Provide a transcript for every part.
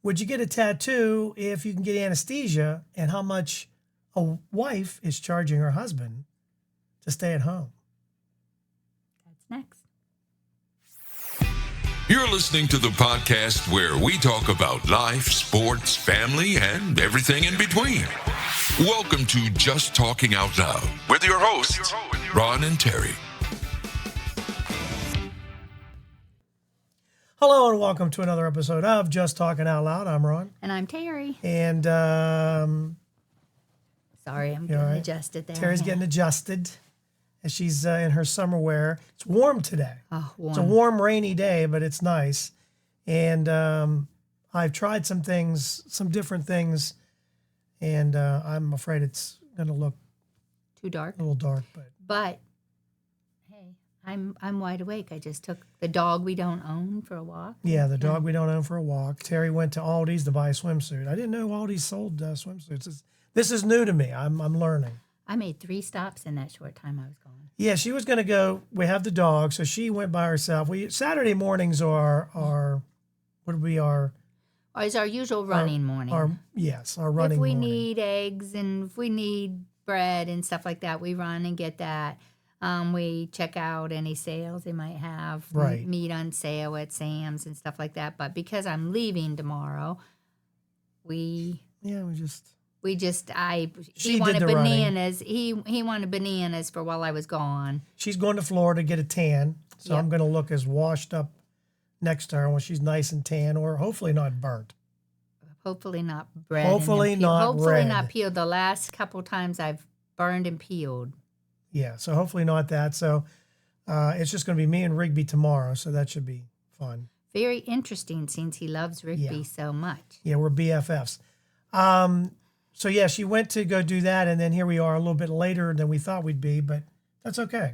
would you get a tattoo if you can get anesthesia, and how much a wife is charging her husband to stay at home? That's next. You're listening to the podcast where we talk about life, sports, family, and everything in between. Welcome to Just Talking Out Loud with your hosts, Ron and Terry. Hello and welcome to another episode of Just Talking Out Loud. I'm Ron. And I'm Terry. And sorry, I'm getting adjusted there. Terry's getting adjusted as she's in her summer wear. It's warm today. Oh, warm. It's a warm, rainy day, but it's nice. And I've tried some different things, and I'm afraid it's going to look too dark. A little dark, but hey, I'm wide awake. I just took the dog we don't own for a walk. Yeah, the dog we don't own for a walk. Terry went to Aldi's to buy a swimsuit. I didn't know Aldi's sold swimsuits. This is new to me. I'm learning. I made 3 stops in that short time I was gone. Yeah, she was going to go. We have the dog, so she went by herself. Saturday mornings are It's our usual running morning. Our running if we morning. need eggs and if we need bread and stuff like that, we run and get that. We check out any sales they might have. Right. Meat on sale at Sam's and stuff like that. But because I'm leaving tomorrow, he wanted bananas. He wanted bananas for while I was gone. She's going to Florida to get a tan, so Yep. I'm going to look as washed up next to her when she's nice and tan, or hopefully not burnt. Hopefully not bread. Hopefully not red. not peeled. The last couple times I've burned and peeled. Yeah, so hopefully not that. So it's just going to be me and Rigby tomorrow, so that should be fun. Very interesting since he loves Rigby so much. Yeah, we're BFFs. So yeah, she went to go do that, and then here we are a little bit later than we thought we'd be, but that's okay.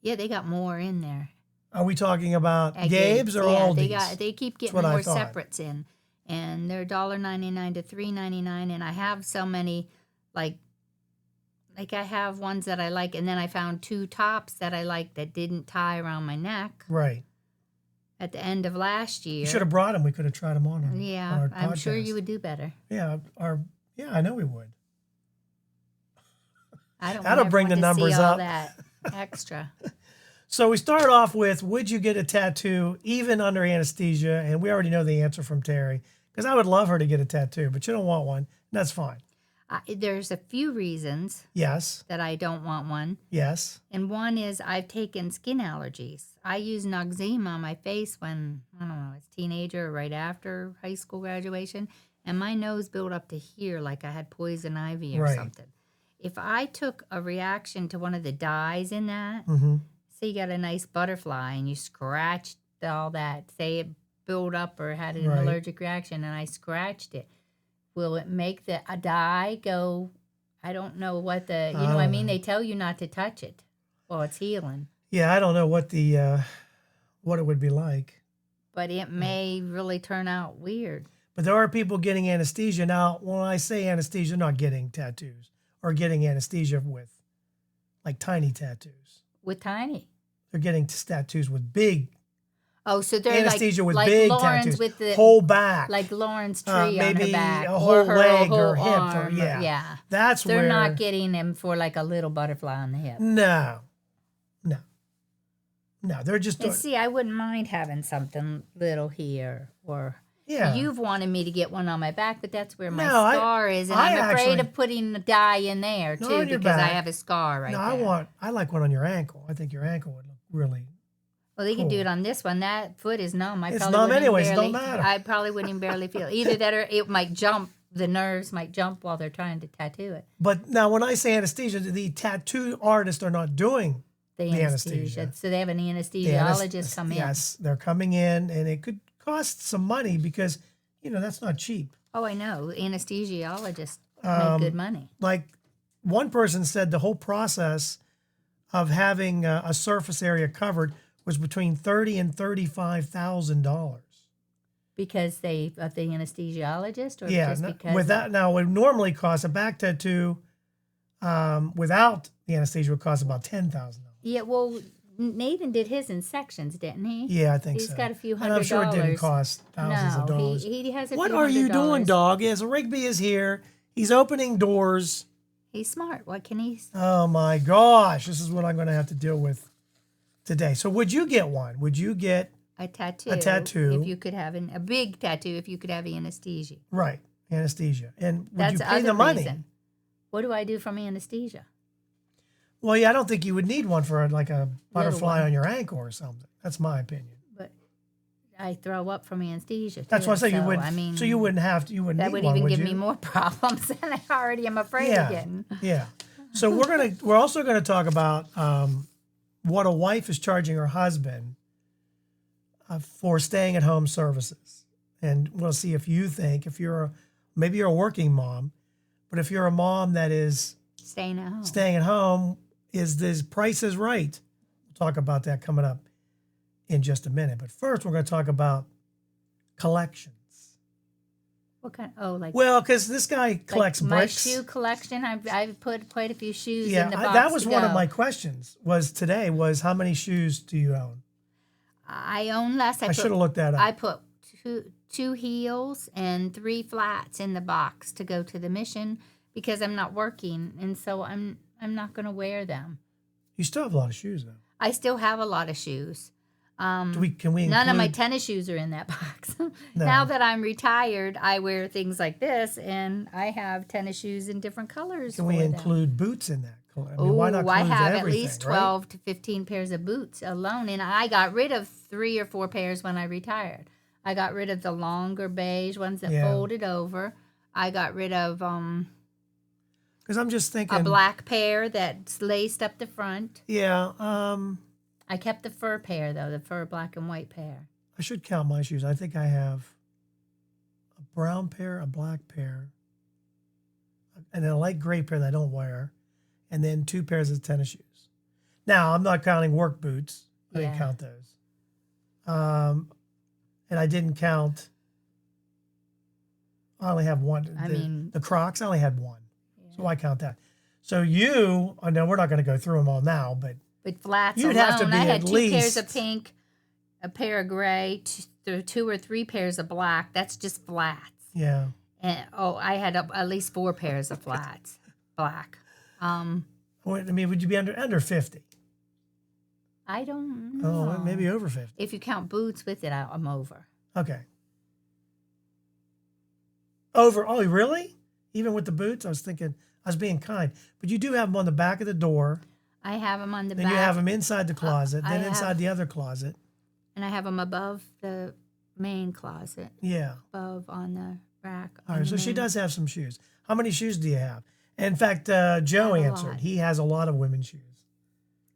Yeah, they got more in there. Are we talking about At Gabe's or Aldi's? They keep getting what I more thought. separates in, and they're $1.99 to $3.99, and I have so many, like I have ones that I like, and then I found 2 tops that I like that didn't tie around my neck. Right. At the end of last year. You should have brought them. We could have tried them on. Yeah, our I'm sure podcast. you would do better. Yeah, I know we would. I don't. That'll bring the numbers all up. That extra. So we start off with, would you get a tattoo even under anesthesia? And we already know the answer from Terry, because I would love her to get a tattoo, but you don't want one. That's fine. There's a few reasons. Yes. That I don't want one. Yes. And one is I've taken skin allergies. I used Noxzema on my face when, I don't know, I was a teenager or right after high school graduation, and my nose built up to here like I had poison ivy or something. If I took a reaction to one of the dyes in that, say you got a nice butterfly and you scratched all that, say it built up or had an allergic reaction and I scratched it, will it make the dye go? I don't know what you know what I mean? They tell you not to touch it while it's healing. Yeah, I don't know what what it would be like. But it may really turn out weird. But there are people getting anesthesia. Now, when I say anesthesia, not getting tattoos or getting anesthesia with like tiny tattoos. With tiny? They're getting tattoos with big Oh, so they're anesthesia with like big Lauren's tattoos, with the whole back, like Lauren's tree on her maybe back, a whole or her leg whole or hip, arm, yeah. That's they're where not getting them for like a little butterfly on the hip. No, they're just. And see, I wouldn't mind having something little here, or Yeah. you've wanted me to get one on my back, but that's where my No, scar is, and I I'm afraid actually- of putting the dye in there Not too on your because I back. have a scar right there. I like one on your ankle. I think your ankle would look really. Well, they can do Cool. it on this one. That foot is numb. It's numb anyways, it don't matter. I probably wouldn't even barely feel it. Either that or it might jump. The nerves might jump while they're trying to tattoo it. But now, when I say anesthesia, the tattoo artists are not doing The anesthesia. So they have an the anesthesiologist come in. Yes, they're coming in, and it could cost some money because that's not cheap. Oh, I know. Anesthesiologists make good money. Like one person said, the whole process of having a surface area covered was between $30,000 and $35,000. Because the anesthesiologist, or Yeah, just because with that now, it would normally cost a back tattoo without the anesthesia would cost about $10,000. Yeah, well, Nathan did his in sections, didn't he? Yeah, I think He's so. got a few $100. And I'm sure it didn't cost thousands of dollars. He has a What few are you doing, $100. dog? Yes, Rigby is here. He's opening doors. He's smart. What can he? Oh my gosh, this is what I'm going to have to deal with today. So, would you get one? Would you get A tattoo. A tattoo. If you could have a big tattoo, if you could have anesthesia. right anesthesia? And would That's you the pay other the money? reason. What do I do from anesthesia? Well, yeah, I don't think you would need one for like a butterfly one. on your ankle or something. That's my opinion. But I throw up from anesthesia. That's too, why I say you so, would. I mean, so you wouldn't have to. You wouldn't that need would one, even would give you? me more problems than I already am afraid of getting. Yeah. So we're also gonna talk about what a wife is charging her husband for staying at home services, and we'll see if you think maybe you're a working mom, but if you're a mom that is Staying at home. staying at home, is this price is right? We'll talk about that coming up in just a minute. But first, we're going to talk about collections. What kind? Oh, like Well, because this guy collects like bricks. my shoe collection. I've put quite a few shoes Yeah, in the box. that was to one of go. my questions. Was how many shoes do you own? I own less. I should have looked that up. I put two heels and 3 flats in the box to go to the mission because I'm not working, and so I'm not going to wear them. You still have a lot of shoes, though. I still have a lot of shoes. Can we None of my include- tennis shoes are in that box. Now that I'm retired, I wear things like this, and I have tennis shoes in different colors. Can we for them. include boots in that? I mean, Oh, why not I include have at everything, least right? 12 to 15 pairs of boots alone, and I got rid of 3 or 4 pairs when I retired. I got rid of the longer beige ones that Yeah. folded over. I got rid of Because I'm just thinking. a black pair that's laced up the front. Yeah. I kept the fur pair, though, the fur black and white pair. I should count my shoes. I think I have a brown pair, a black pair, and a light gray pair that I don't wear, and then 2 pairs of tennis shoes. Now, I'm not counting work boots. I didn't Yeah. count those. And I didn't count. I only have one. The Crocs, I only had one. Yeah. So I count that. So I know we're not going to go through them all now, but With flats You'd alone, have to be I had at 2 pairs least- of pink, a pair of gray, 2 or 3 pairs of black. That's just flats. yeah. And I had at least 4 pairs of flats, black. Would you be under 50? I don't know. Oh, maybe over 50. If you count boots with it, I'm over. Okay. Over. Oh, really? Even with the boots? I was being kind. But you do have them on the back of the door. I have them on the Then back. you have them inside the closet. I Then inside have- the other closet. And I have them above the main closet, Yeah. above on the rack. All on right. the So she main- does have some shoes. How many shoes do you have? In fact, Joe I have a answered. lot. He has a lot of women's shoes.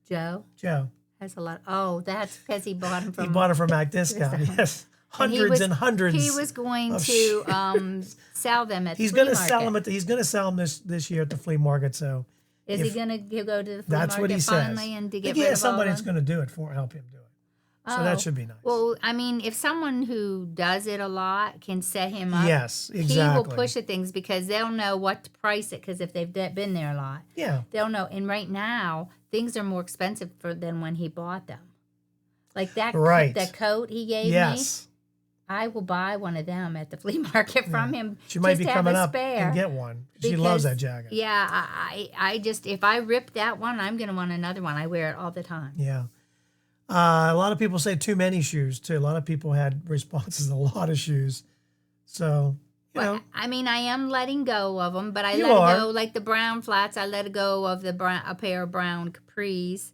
Joe Joe. has a lot. Oh, that's because he bought them from. He bought it from Mac Discount. Yes. And Hundreds and hundreds. He was going of to sell them at He's the flea going to sell market. them he's going to sell them this year at the flea market. So Is he going to go to the flea that's market what he says. finally and to I get think he rid has of all somebody of that's them? going to do it help him do it. So that should be nice. Well, I mean, if someone who does it a lot can set him up, Yes, he exactly. will push at things because they'll know what to price it because if they've been there a lot, Yeah. they'll know. And right now, things are more expensive than when he bought them. Like that, Right. that coat he gave me, Yes. I will buy one of them at the flea market from him. She might just be to have coming a up spare. and get one. She loves Because, that jacket. Yeah, I just, if I rip that one, I'm going to want another one. I wear it all the time. Yeah. A lot of people say too many shoes, too. A lot of people had responses, a lot of shoes. So, you know. Well, I mean, I am letting go of them, but I You let are. it go. Like the brown flats, I let go of a pair of brown capris.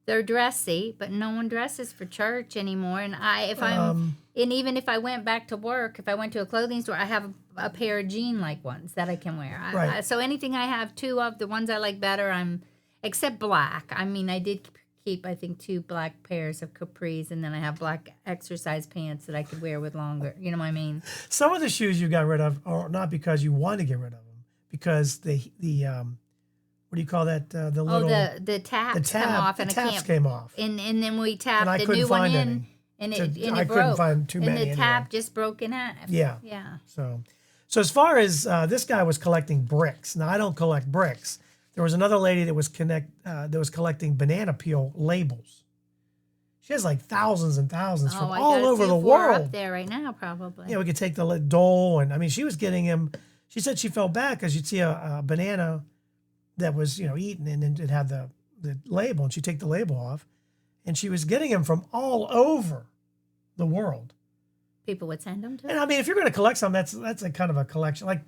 They're dressy, but no one dresses for church anymore. And and even if I went back to work, if I went to a clothing store, I have a pair of jean-like ones that I can wear. Right. So anything I have 2 of, the ones I like better, except black. I mean, I did keep, I think, 2 black pairs of capris, and then I have black exercise pants that I could wear with longer. You know what I mean? Some of the shoes you got rid of are not because you want to get rid of them, because the what do you call that? The little the tabs come off, and the I tabs can't. came off. And then we tapped And I the couldn't new one find in, any. and So it I broke. couldn't find too many And the anyway. tap just broke in half. Yeah. Yeah. So as far as this guy was collecting bricks. Now I don't collect bricks. There was another lady that was collecting banana peel labels. She has like thousands and thousands from I all got over the 2-4 world. up there right now, probably. Yeah, we could take the Dole, and I mean, she was getting him. She said she felt bad because you'd see a banana that was, eaten, and then it had the label, and she'd take the label off, and she was getting him from all over the world. People would send them to her. And I mean, if you're going to collect some, that's a kind of a collection, like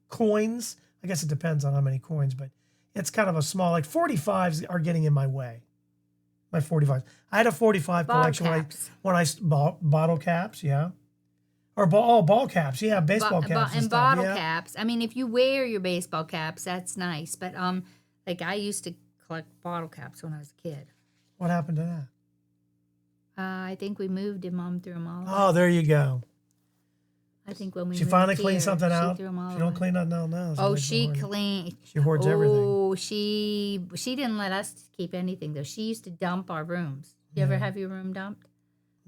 coins. I guess it depends on how many coins, but it's kind of a small, like 45s are getting in my way. My 45s. I had a 45 collection when I bottle caps, yeah. Or ball caps, yeah, baseball caps and stuff, bottle yeah. caps. I mean, if you wear your baseball caps, that's nice. But like I used to collect bottle caps when I was a kid. What happened to that? I think we moved and Mom threw them all away. Oh, there you go. I think when we She moved finally here, cleaned something out. Threw them all She don't away. clean nothing out now. Oh, she cleaned. She hoards everything. Oh, she didn't let us keep anything though. She used to dump our rooms. You ever have your room dumped?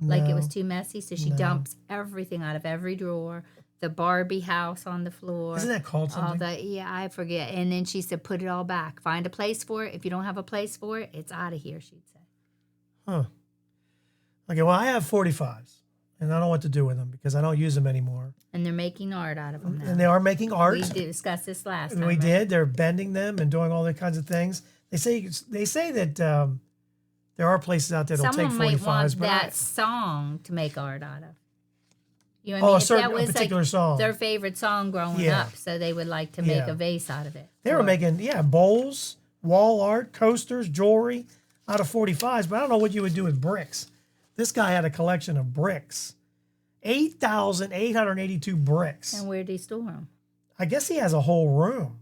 Like it was too messy, so she dumps everything out of every drawer. The Barbie house on the floor. Isn't that called something? I forget. And then she said, put it all back. Find a place for it. If you don't have a place for it, it's out of here, she'd say. Huh. Okay, well, I have 45s, and I don't know what to do with them because I don't use them anymore. And they're making art out of them now. And they are making art. We discussed this last time. We right? did. They're bending them and doing all that kinds of things. They say that there are places out there that'll take 45s. Someone might want but that song to make art out of. You know what I Oh, mean? a If certain that was particular song. Their favorite song growing Yeah. up, so they would like to make Yeah. a vase out of it. They were making, bowls, wall art, coasters, jewelry out of 45s, but I don't know what you would do with bricks. This guy had a collection of bricks. 8,882 bricks. And where do you store them? I guess he has a whole room.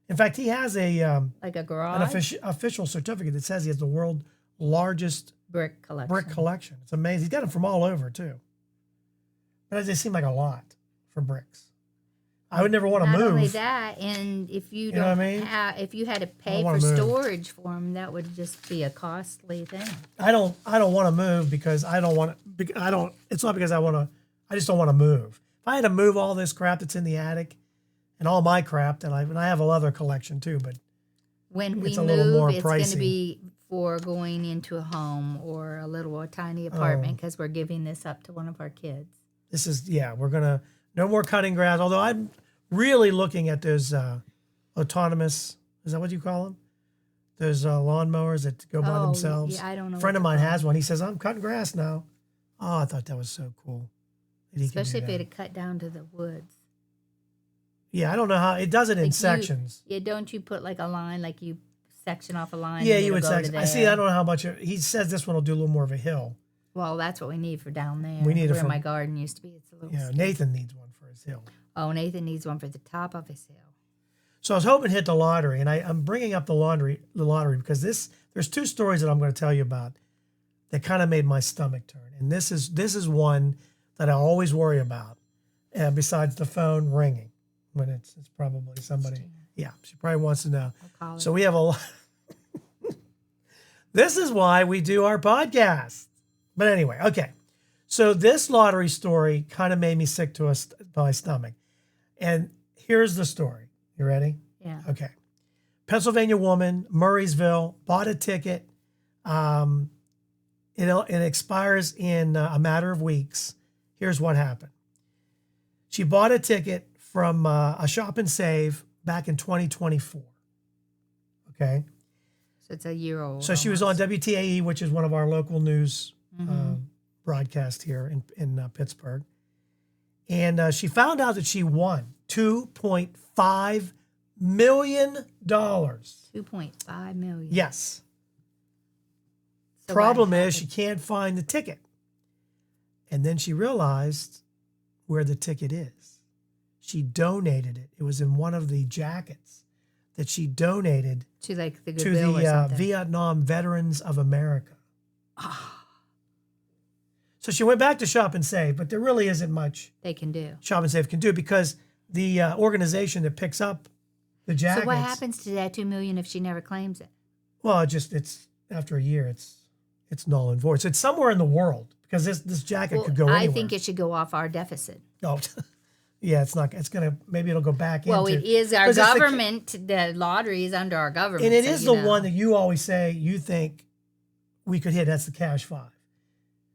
In fact, he has Like a garage? an official certificate that says he has the world's largest Brick collection. brick collection. It's amazing. He's got them from all over, too. But they seem like a lot for bricks. I would never want to Not move. only that, and if you know what I don't mean? if you had to pay wanna for move. storage for them, that would just be a costly thing. I don't want to move because I don't want to. It's not because I want to. I just don't want to move. If I had to move all this crap that's in the attic, and all my crap and I have a leather collection too, but When we It's a little more move, it's going pricey. to be for going into a home or a tiny apartment Oh. because we're giving this up to one of our kids. this is we're gonna no more cutting grass. Although I'm really looking at those autonomous. Is that what you call them? Those lawnmowers that go by themselves. Yeah, I don't know. A friend what of they're mine called. has one. He says, I'm cutting grass now. Oh, I thought that was so cool. that he could do Especially if that. it had cut down to the woods. Yeah, I don't know how. It does it in Like sections. Yeah, don't you put like a line, like you section off a line? Yeah, and you would it'll go to section. I see. there? I don't know how much. He says this one will do a little more of a hill. Well, that's what we need for down there. We need it where for- my garden used to be. It's a little. Yeah, steep. Nathan needs one for his hill. Oh, Nathan needs one for the top of his hill. So I was hoping to hit the lottery, and I'm bringing up the lottery because there's two stories that I'm going to tell you about that kind of made my stomach turn, and this is one that I always worry about, besides the phone ringing when it's probably somebody. Yeah, she probably wants to know. I'll call So we have a lot. This is why we do our podcast. But anyway, okay. So this lottery story kind of made me sick to my stomach, and here's the story. You ready? Yeah. Okay. Pennsylvania woman, Murraysville, bought a ticket. It expires in a matter of weeks. Here's what happened. She bought a ticket from a Shop and Save back in 2024. Okay. So it's a year old. So she was on WTAE, which is one of our local news broadcast here in Pittsburgh. And she found out that she won $2.5 million. $2.5 million. Yes. So Problem what is she can't find the ticket. And then she realized where the ticket is. She donated it. It was in one of the jackets that she donated to like the to Goodwill or the something. Vietnam Veterans of America. So she went back to Shop and Save, but there really isn't much They can do. Shop and Save can do because the organization that picks up the jackets. So what happens to that $2 million if she never claims it? Well, it's after a year, it's null and void. So it's somewhere in the world because this jacket could go anywhere. I think it should go off our deficit. Oh, yeah, it's not. It's gonna. Maybe it'll go back Well, into. it is our 'cause it's the- government. The lottery is under our government. and it so is you the know. one that you always say you think we could hit. That's the cash 5.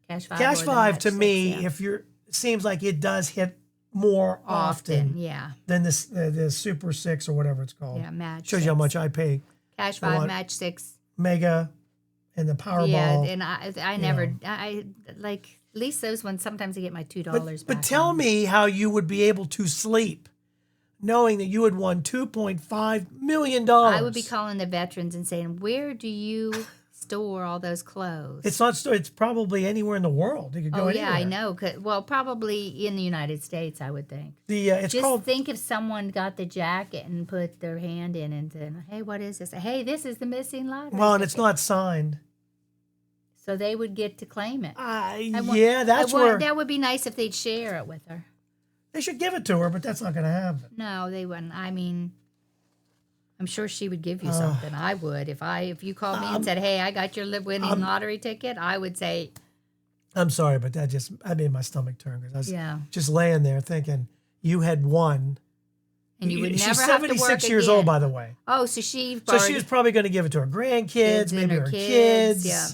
Cash 5. Cash or the 5 match to 6, me, yeah. if you're, it seems like it does hit more often Yeah. than this the Super 6 or whatever it's called. Yeah, match Shows you how 6. much I pay. Cash for 5, what? match 6. Mega and the Powerball. Yeah, and I never, know. I like, at least those ones, sometimes I get my $2 back. But tell on them. me how you would be able to sleep knowing that you had won $2.5 million. I would be calling the veterans and saying, where do you store all those clothes? It's not. It's probably anywhere in the world. It could go anywhere. Yeah, I know. Well, probably in the United States, I would think. It's Just called. think if someone got the jacket and put their hand in and said, hey, what is this? Hey, this is the missing lottery Well, and it's ticket. not signed. So they would get to claim it. That's where That would be nice if they'd share it with her. they should give it to her, but that's not going to happen. No, they wouldn't. I mean, I'm sure she would give you something. I would. If you called me and said, hey, I got your winning lottery ticket, I would say, I'm sorry, but I made my stomach turn because I was yeah. just laying there thinking you had won. And you would never She's have to 76 work years again. old, by the way. Oh, so she was probably going to give it to her grandkids, maybe her kids. Yeah.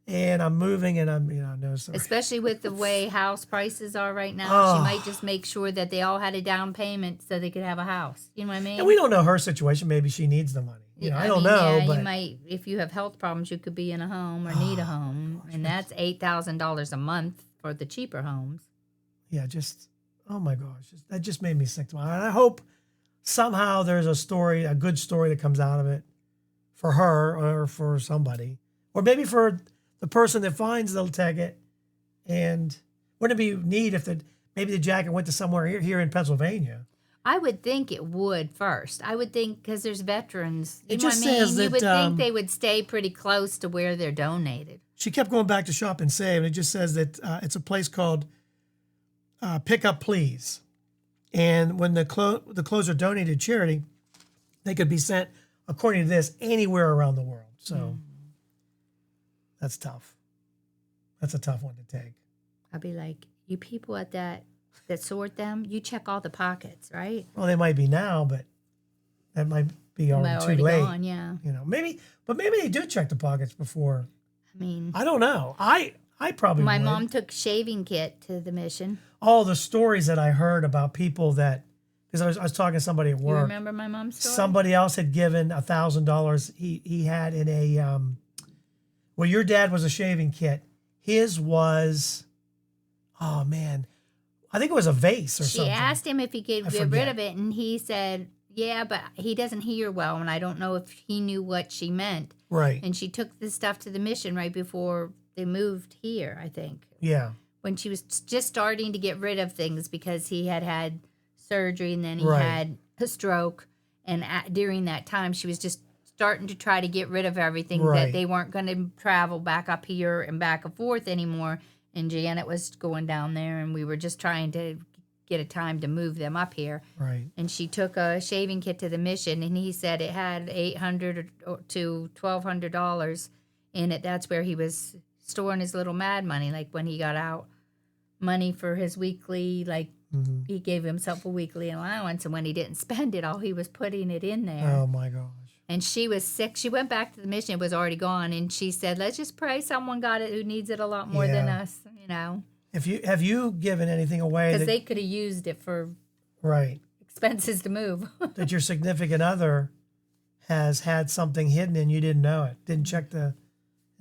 And I'm moving, and I'm, no, sorry. Especially with the way house prices are right now, she might just make sure that they all had a down payment so they could have a house. You know what I mean? And we don't know her situation. Maybe she needs the money. I don't know. Yeah, but you might, if you have health problems, you could be in a home or need a home, and that's $8,000 a month for the cheaper homes. Yeah, oh my gosh, that just made me sick to my heart. And I hope somehow there's a good story that comes out of it for her or for somebody, or maybe for the person that finds the ticket. And wouldn't it be neat if maybe the jacket went to somewhere here in Pennsylvania? I would think it would first. I would think because there's veterans. You It know just what I mean? says You that, would think they would stay pretty close to where they're donated. She kept going back to Shop and Save, and it just says that it's a place called Pick Up Please. And when the clothes are donated to charity, they could be sent, according to this, anywhere around the world. So that's tough. That's a tough one to take. I'd be like, you people at that sort them, you check all the pockets, right? Well, they might be now, but that might be already too late. Gone, yeah. Maybe they do check the pockets before. I mean, I don't know. I probably my would. mom took shaving kit to the mission. All the stories that I heard about people that, because I was talking to somebody at You work. remember my mom's story? Somebody else had given $1,000. He had in a well, your dad was a shaving kit. His was, oh man, I think it was a vase or something. She asked him if he could I get rid forget. of it, and he said, yeah, but he doesn't hear well, and I don't know if he knew what she meant. Right. And she took the stuff to the mission right before they moved here, I think. Yeah. When she was just starting to get rid of things because he had surgery and then he Right. had a stroke. And during that time, she was just starting to try to get rid of everything Right. that they weren't going to travel back up here and back and forth anymore. And Janet was going down there, and we were just trying to get a time to move them up here. Right. And she took a shaving kit to the mission, and he said it had $800 to $1,200 in it. That's where he was storing his little mad money, like when he got out money for his weekly, like he gave himself a weekly allowance, and when he didn't spend it all, he was putting it in there. Oh my gosh. And she was sick. She went back to the mission. It was already gone, and she said, "Let's just pray someone got it who needs it a lot more than Yeah. us." You know, Have you given anything away because that, they could have used it for right, expenses to move. that your significant other has had something hidden and you didn't know it? Didn't check in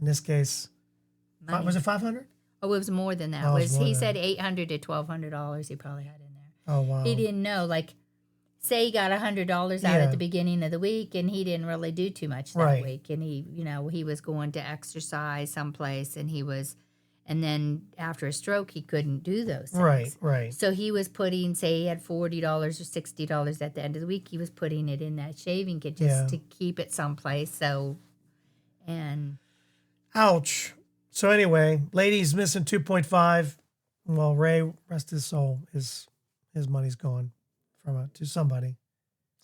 this case, Money. was it 500? Oh, it was more than that. Oh, it was more He than said $800 to $1,200 he probably had in there. Oh wow. He didn't know. Like, say he got $100 out Yeah. at the beginning of the week, and he didn't really do too much that Right. week. And he was going to exercise someplace, and then after a stroke, he couldn't do those things. Right. So he was putting, say he had $40 or $60 at the end of the week, he was putting it in that shaving kit just Yeah. to keep it someplace. And Ouch. So anyway, ladies missing 2.5. Well, Ray, rest his soul, his money's gone to somebody.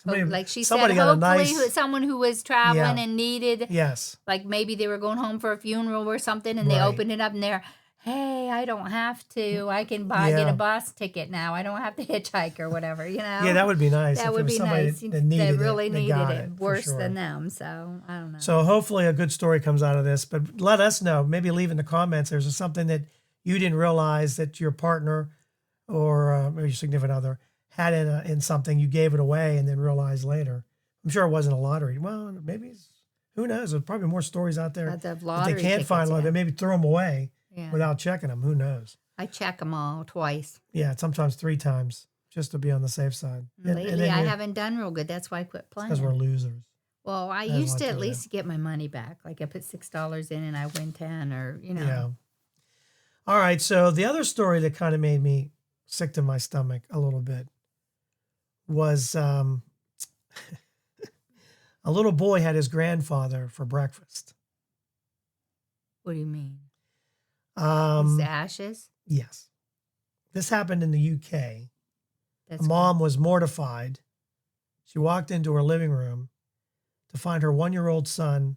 like she said, somebody got a hopefully nice, someone who was traveling Yeah. and needed, yes. like maybe they were going home for a funeral or something, and they Right. opened it up and they're, hey, I don't have to. I can buy get Yeah. a bus ticket now. I don't have to hitchhike or whatever. Yeah, that would be nice. That if it would was be somebody nice. that needed They really it, they needed got it for worse sure. than them. So I don't know. So hopefully a good story comes out of this. But let us know. Maybe leave in the comments. There's something that you didn't realize that your partner or maybe your significant other had in something. You gave it away and then realized later. I'm sure it wasn't a lottery. Well, maybe who knows? There's probably more stories out there But the that they lottery can't tickets, find. yeah. They maybe throw them away Yeah. without checking them. Who knows? I check them all twice. Yeah, sometimes 3 times just to be on the safe side. Lately, I haven't done real good. That's why I quit playing. Because we're losers. Well, I Has a used lot to to at it. least get my money back. Like I put $6 in and I win 10, or Yeah. All right. So the other story that kind of made me sick to my stomach a little bit was a little boy had his grandfather for breakfast. What do you mean? Um, His ashes? yes. This happened in the UK. That's A mom was mortified. She walked into her living room to find her 1-year-old son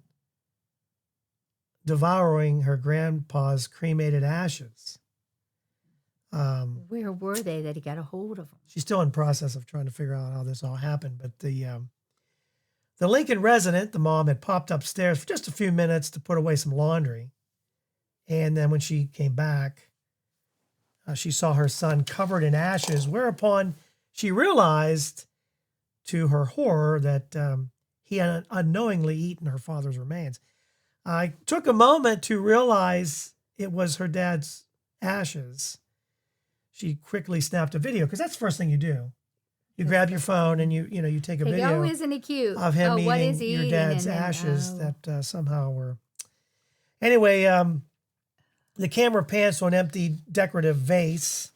devouring her grandpa's cremated ashes. Where were they that he got a hold of them? She's still in process of trying to figure out how this all happened. But the Lincoln resident, the mom, had popped upstairs for just a few minutes to put away some laundry. And then when she came back, she saw her son covered in ashes, whereupon she realized, to her horror, that he had unknowingly eaten her father's remains. I took a moment to realize it was her dad's ashes. She quickly snapped a video, because that's the first thing you do. You grab your phone and you take a video Oh, isn't he cute? of him what is eating he your eating? dad's And then- ashes oh. that somehow were. Anyway, the camera pans to an empty decorative vase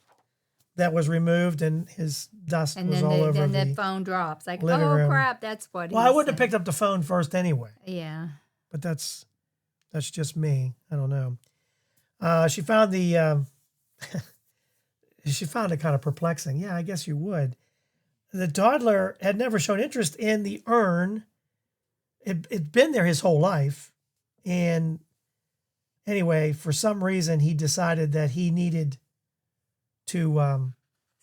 that was removed, and his dust And was then, all over the the. phone drops. Like, living oh room. crap, that's what. Well, I wouldn't have picked up the phone first anyway, Yeah. but that's just me. I don't know. She found the. She found it kind of perplexing. Yeah, I guess you would. The toddler had never shown interest in the urn. It'd been there his whole life. And anyway, for some reason, he decided that he needed to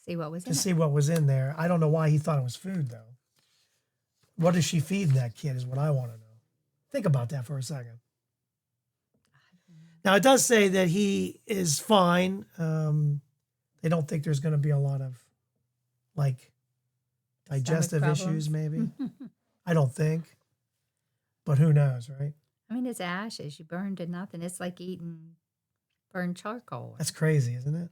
See what was in to it. see what was in there. I don't know why he thought it was food, though. What is she feeding that kid is what I want to know. Think about that for a second. Now, it does say that he is fine. They don't think there's going to be a lot of, like, digestive Stomach issues, problems. maybe. I don't think. But who knows, right? I mean, it's ashes. You burned to nothing. It's like eating burned charcoal. That's crazy, isn't it?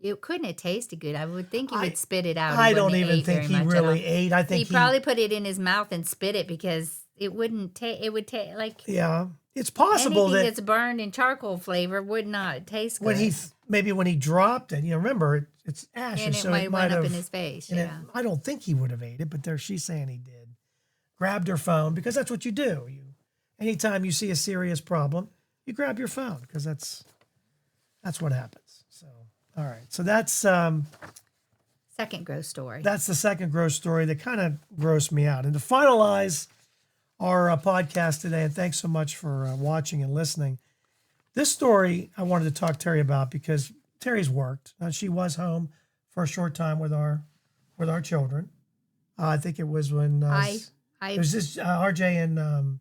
It couldn't have tasted good. I would think he would spit it out. I He don't wouldn't have even ate think very he much at all. really ate. I think He probably put it in his mouth and spit it, because it wouldn't taste. It would taste like Yeah. It's possible anything that that's burned in charcoal flavor would not taste good. when maybe when he dropped it, remember, it's ashes. and it so might it have might went up have, in his face. and Yeah. I don't think he would have ate it, but she's saying he did. Grabbed her phone, because that's what you do. Anytime you see a serious problem, you grab your phone, because that's what happens. So, all right. So that's Second gross story. that's the second gross story that kind of grossed me out. And to finalize our podcast today, and thanks so much for watching and listening. This story I wanted to talk to Terry about, because Terry's worked. She was home for a short time with our children. I think it was when it was just RJ and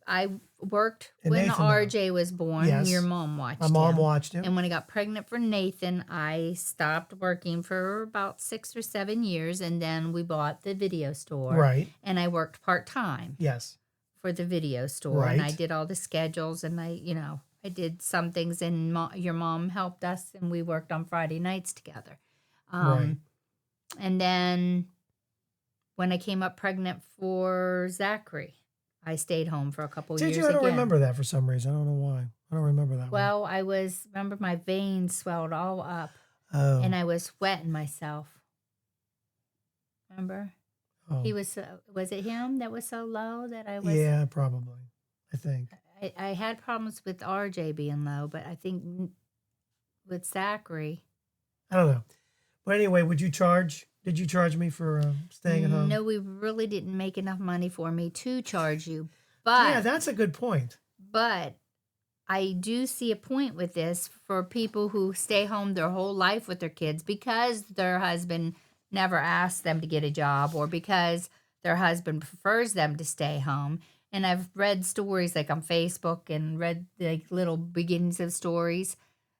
I worked And when Nathan, RJ was born. Yes. Your mom watched my mom him. watched him. And when I got pregnant for Nathan, I stopped working for about 6 or 7 years, and then we bought the video store. Right. And I worked part-time Yes. for the video store, and I Right. did all the schedules, and I did some things, and your mom helped us, and we worked on Friday nights together. Right. And then when I came up pregnant for Zachary, I stayed home for a couple Did years you? I don't again. remember that for some reason. I don't know why. I don't remember that one. Well, remember my veins swelled all up, Oh. and I was wetting myself. Remember? Oh. He was it him that was so low that I was? Yeah, probably. I think. I had problems with RJ being low, but I think with Zachary. I don't know. But anyway, did you charge me for staying at home? No, we really didn't make enough money for me to charge you. But Yeah, that's a good point. But I do see a point with this for people who stay home their whole life with their kids because their husband never asked them to get a job or because their husband prefers them to stay home. And I've read stories like on Facebook and read like little beginnings of stories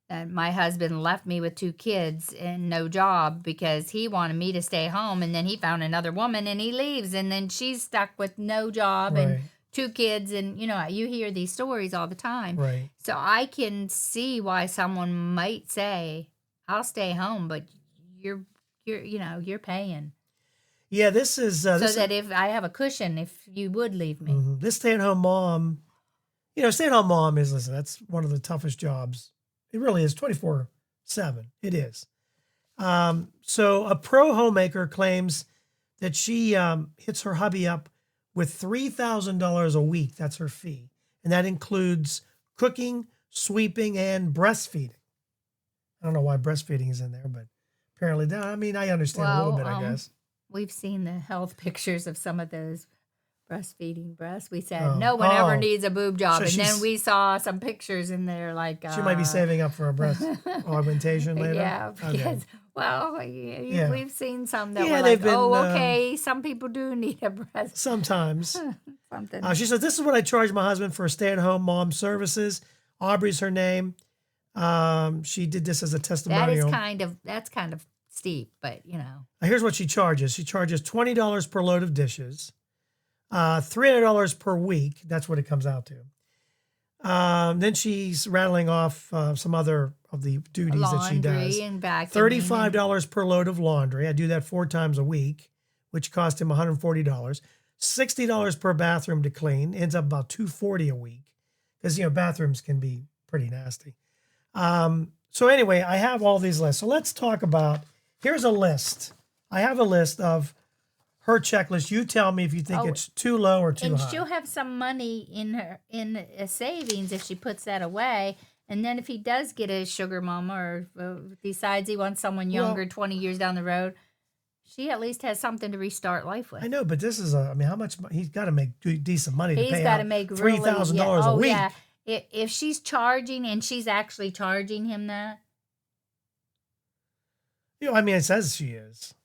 that my husband left me with 2 kids and no job because he wanted me to stay home, and then he found another woman and he leaves, and then she's stuck with no job Right. and 2 kids, and you hear these stories all the time. Right. So I can see why someone might say, "I'll stay home," but you're paying. Yeah, this is So that if I have a cushion, if you would leave me. this stay-at-home mom. Stay-at-home mom is, listen, that's one of the toughest jobs. It really is 24/7. It is. So a pro homemaker claims that she hits her hubby up with $3,000 a week. That's her fee. And that includes cooking, sweeping, and breastfeeding. I don't know why breastfeeding is in there, but apparently, I mean, I understand a little bit, I guess. We've seen the health pictures of some of those breastfeeding breasts. We said no one ever needs a boob job, So and then we saw some pictures in there like She might be saving up for a breast augmentation later. Yeah, Okay. because Yeah. we've seen some that Yeah, were they've like, oh, been, okay, some people do need a breast. Sometimes. Something. She says, this is what I charge my husband for stay-at-home mom services. Aubrey's her name. She did this as a testimonial. That's kind of steep, but Here's what she charges. She charges $20 per load of dishes, $300 per week. That's what it comes out to. Then she's rattling off some other of the duties that she does. Laundry and vacuuming. $35 per load of laundry. I do that 4 times a week, which cost him $140. $60 per bathroom to clean. Ends up about $240 a week because, bathrooms can be pretty nasty. So anyway, I have all these lists. So let's talk about, here's a list. I have a list of her checklist. You tell me if you think it's too low or too high. And she'll have some money in a savings if she puts that away. And then if he does get a sugar mama or decides he wants someone younger 20 years down the road, she at least has something to restart life with. I know, but this is how much he's got to make decent money to He's pay got out to make $3,000 a week. Yeah. If she's charging and she's actually charging him that. It says she is.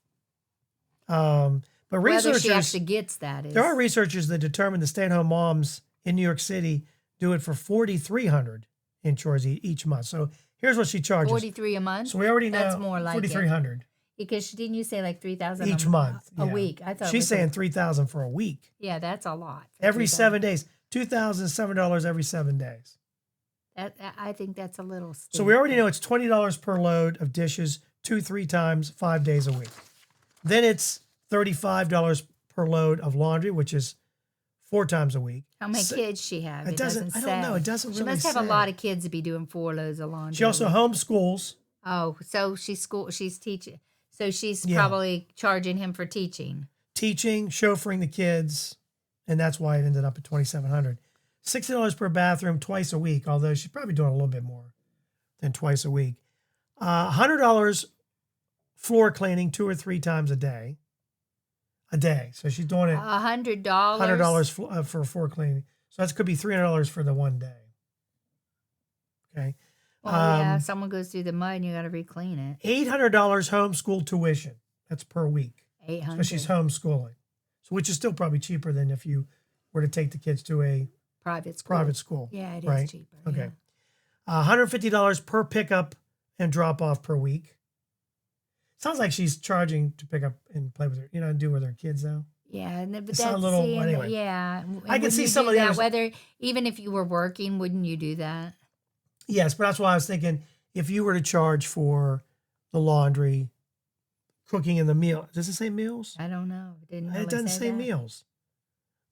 But researchers, whether she actually gets that is. There are researchers that determine the stay-at-home moms in New York City do it for $4,300 in chores each month. So here's what she charges. $43 a month. So we already know that's more like $4,300 because didn't you say like $3,000 each month a week? I thought she's saying $3,000 for a week. Yeah, that's a lot. Every 7 days, $2,007 every 7 days. I think that's a little steep. So we already know it's $20 per load of dishes, 2-3 times, 5 days a week. Then it's $35 per load of laundry, which is 4 times a week. How many kids she have? It doesn't say. I don't know. It doesn't really say. She must have a lot of kids to be doing 4 loads of laundry. She also homeschools. Oh, so she's teaching. So she's probably charging him for teaching. Teaching, chauffeuring the kids, and that's why it ended up at $2,700. $60 per bathroom twice a week, although she's probably doing a little bit more than twice a week. $100 floor cleaning 2 or 3 times a day. So she's doing it. $100. $100 for floor cleaning. So that could be $300 for the one day. Okay. Well, someone goes through the mud and you got to re-clean it. $800 homeschool tuition. That's per week. $800. So she's homeschooling. So which is still probably cheaper than if you were to take the kids to a private school. Yeah, it is cheaper. Okay. Yeah. $150 per pickup and drop off per week. Sounds like she's charging to pick up and play with her, and do with her kids though. Yeah, but it's that's a little anyway. Yeah, I can see some of the that. Whether even if you were working, wouldn't you do that? Yes, but that's why I was thinking if you were to charge for the laundry, cooking, and the meal. Does it say meals? I don't know. It doesn't say meals.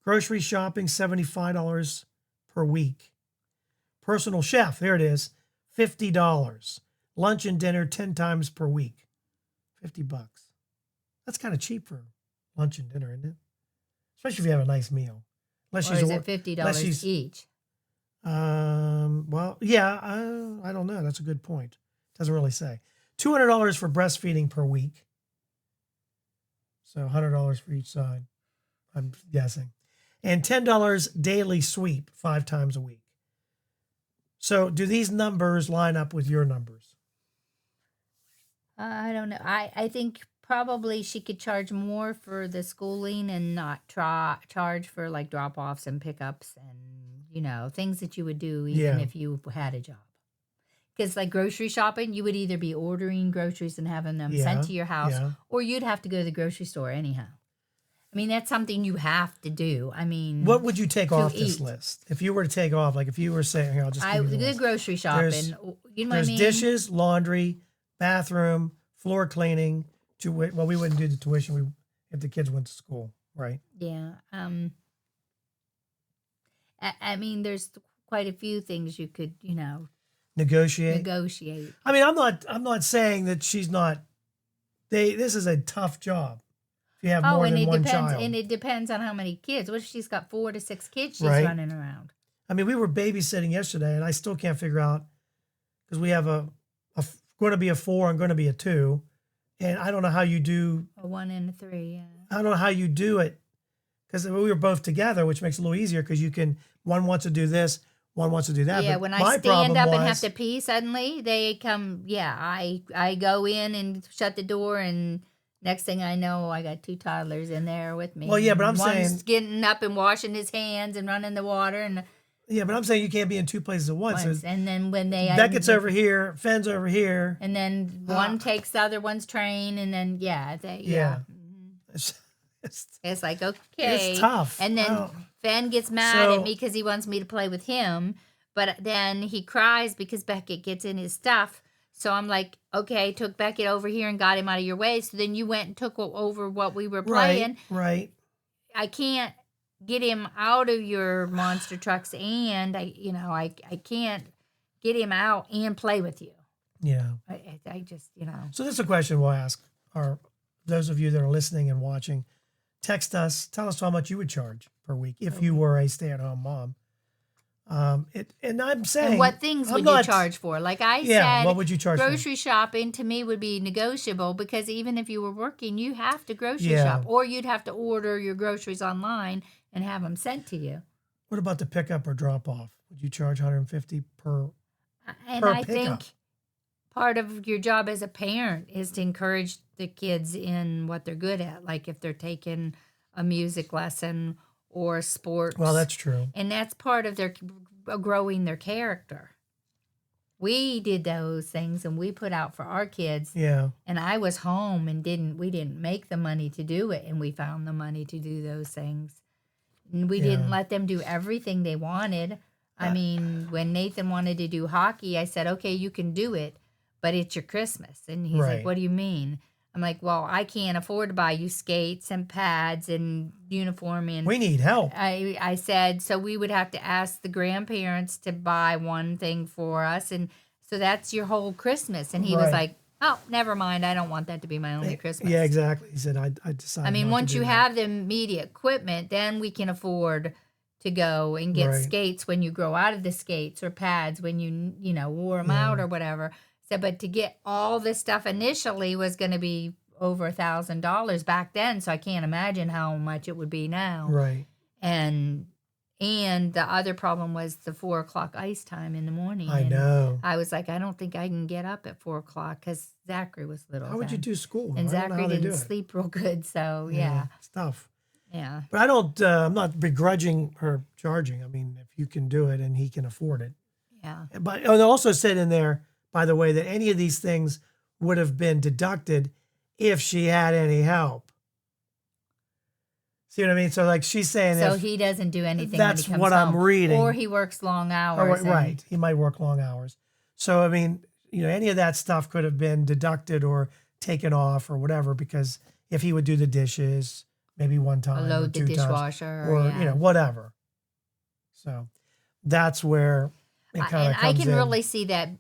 Grocery shopping, $75 per week. Personal chef, there it is, $50. Lunch and dinner 10 times per week, $50. That's kind of cheap for lunch and dinner, isn't it? Especially if you have a nice meal. Unless or is it $50 each? Well, yeah, I don't know. That's a good point. Doesn't really say. $200 for breastfeeding per week. So $100 for each side, I'm guessing. And $10 daily sweep 5 times a week. So do these numbers line up with your numbers? I don't know. I think probably she could charge more for the schooling and not charge for like drop offs and pickups and, things that you would do even Yeah. if you had a job. Because like grocery shopping, you would either be ordering groceries and having them sent to your house, Yeah. or you'd have to go to the grocery store anyhow. I mean, that's something you have to do. I mean, What would you take to off this eat. list? If you were to take off, like if you were saying, here, I'll just give you the the list. grocery shopping. There's- You know what I There's mean? dishes, laundry, bathroom, floor cleaning. Well, we wouldn't do the tuition if the kids went to school, right? Yeah. I mean, there's quite a few things you could, Negotiate. negotiate. I mean, I'm not saying that she's not. This is a tough job. If you have more and than it one depends. child. And it depends on how many kids. What if she's got 4 to 6 kids she's Right. running around? I mean, we were babysitting yesterday, and I still can't figure out because we have going to be a 4 and going to be a 2, and I don't know how you do. A 1 and a 3. Yeah. I don't know how you do it because we were both together, which makes it a little easier because you can. One wants to do this, one wants to do that. Yeah, But when my I stand problem up and have was- to pee, suddenly they come. Yeah, I go in and shut the door, and next thing I know, I got 2 toddlers in there with me. Well, yeah, but I'm One's saying- getting up and washing his hands and running the water, and Yeah, but I'm saying you can't be in 2 places at once. So and then when they Beckett's over here, Fenn's over here. and then one takes the other one's train, and then Yeah. It's like, okay. It's tough. And then Oh. Fenn gets mad So- at me because he wants me to play with him. But then he cries because Beckett gets in his stuff. So I'm like, okay, took Beckett over here and got him out of your way. So then you went and took over what we were playing. Right. I can't get him out of your monster trucks, and I can't get him out and play with you. Yeah. I just, So this is a question we'll ask those of you that are listening and watching. Text us. Tell us how much you would charge per week if you were a stay-at-home mom. And I'm saying, And what things I'm would not- you charge for? Like I Yeah, said, what would you charge for? grocery shopping to me would be negotiable because even if you were working, you have to grocery Yeah. shop, or you'd have to order your groceries online and have them sent to you. What about the pickup or drop-off? Would you charge $150 per? And Per I pickup. think part of your job as a parent is to encourage the kids in what they're good at, like if they're taking a music lesson or sports. Well, that's true. And that's part of their growing their character. We did those things and we put out for our kids. Yeah. And I was home and we didn't make the money to do it, and we found the money to do those things. And we didn't let them do everything they wanted. I mean, when Nathan wanted to do hockey, I said, "Okay, you can do it, but it's your Christmas." And he's Right. like, "What do you mean?" I'm like, "Well, I can't afford to buy you skates and pads and uniform and We need help. I said, so we would have to ask the grandparents to buy one thing for us. And so that's your whole Christmas. And he was Right. like, oh, never mind. I don't want that to be my only Christmas. Yeah, exactly. He said, I decided. I mean, not to once do you that. have the immediate equipment, then we can afford to go and get Right. skates when you grow out of the skates, or pads when you wore them out or whatever. So, but to get all this stuff initially was going to be over $1,000 back then. So I can't imagine how much it would be now. Right. And the other problem was the 4:00 ice time in the morning. I And know. I was like, I don't think I can get up at 4:00 because Zachary was little. How would you then. do school? And I don't know Zachary how they do didn't it. sleep real good. So yeah. It's tough. Yeah. But I don't. I'm not begrudging her charging. I mean, if you can do it and he can afford it. Yeah. But it also said in there, by the way, that any of these things would have been deducted if she had any help. See what I mean? So like she's saying, So if, he doesn't do anything. That's when he comes what I'm home. reading. Or he works long or, hours. and- right, he might work long hours. So I mean, any of that stuff could have been deducted or taken off or whatever, because if he would do the dishes, maybe one time, or load the 2 times, dishwasher, or yeah. whatever. So that's where it kind And of I comes can in. really see that,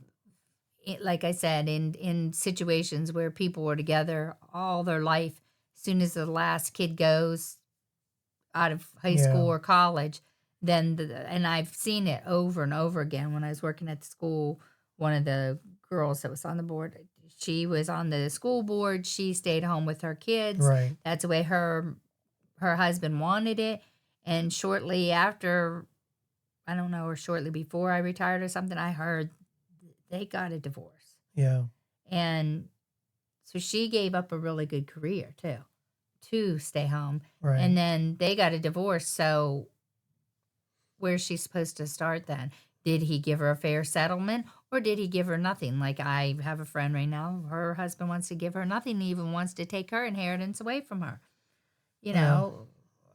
like I said, in situations where people were together all their life. As soon as the last kid goes out of high school or college, then and I've seen it over and over again. When I was working at the school, one of the girls that was on the board, she was on the school board. She stayed home with her kids. Right. That's the way her husband wanted it. And shortly after, I don't know, or shortly before I retired or something, I heard they got a divorce. Yeah. And so she gave up a really good career too, to stay home. Right. And then they got a divorce. So where's she supposed to start then? Did he give her a fair settlement or did he give her nothing? Like I have a friend right now, her husband wants to give her nothing, he even wants to take her inheritance away from her. You know,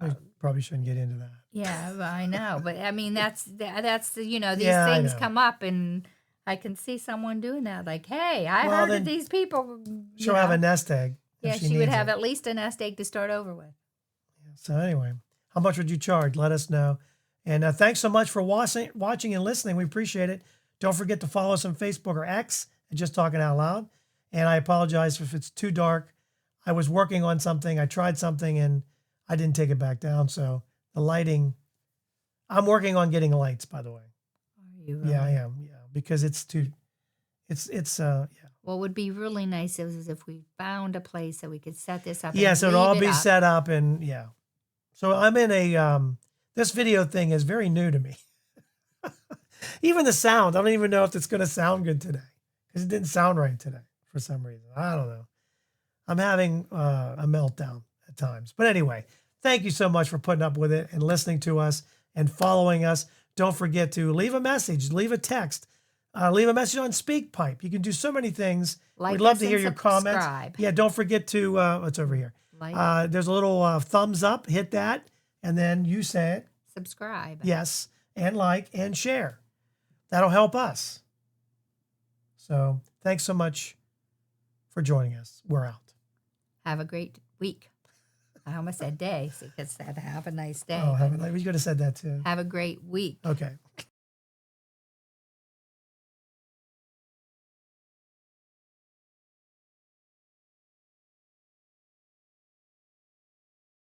We probably shouldn't get into that. yeah, well, I know. But I mean, that's the, you know, these Yeah, I things know. come up and I can see someone doing that. Like, hey, I Well, heard then that these people. She'll have a nest egg. if Yeah, she she would needs have it. at least a nest egg to start over with. So anyway, how much would you charge? Let us know. And thanks so much for watching and listening. We appreciate it. Don't forget to follow us on Facebook or X at Just Talking Out Loud. And I apologize if it's too dark. I was working on something. I tried something and I didn't take it back down. So the lighting, I'm working on getting lights, by the way. Are you? Yeah, I am. Yeah, because it's yeah. What would be really nice is if we found a place that we could set this up. Yeah, and so it'll all leave be it up. set up and yeah. So I'm in a, this video thing is very new to me. Even the sound, I don't even know if it's going to sound good today because it didn't sound right today for some reason. I don't know. I'm having a meltdown at times. But anyway, thank you so much for putting up with it and listening to us and following us. Don't forget to leave a message, leave a text, leave a message on SpeakPipe. You can do so many things. Like We'd love us to and hear your comments. subscribe. Yeah, don't forget to, what's over here? Like, There's a little thumbs up, hit that, and then you say it. subscribe. Yes, and like and share. That'll help us. So thanks so much for joining us. We're out. Have a great week. I almost said day, because have a nice day. Oh, you could have said that too. Have a great week. Okay.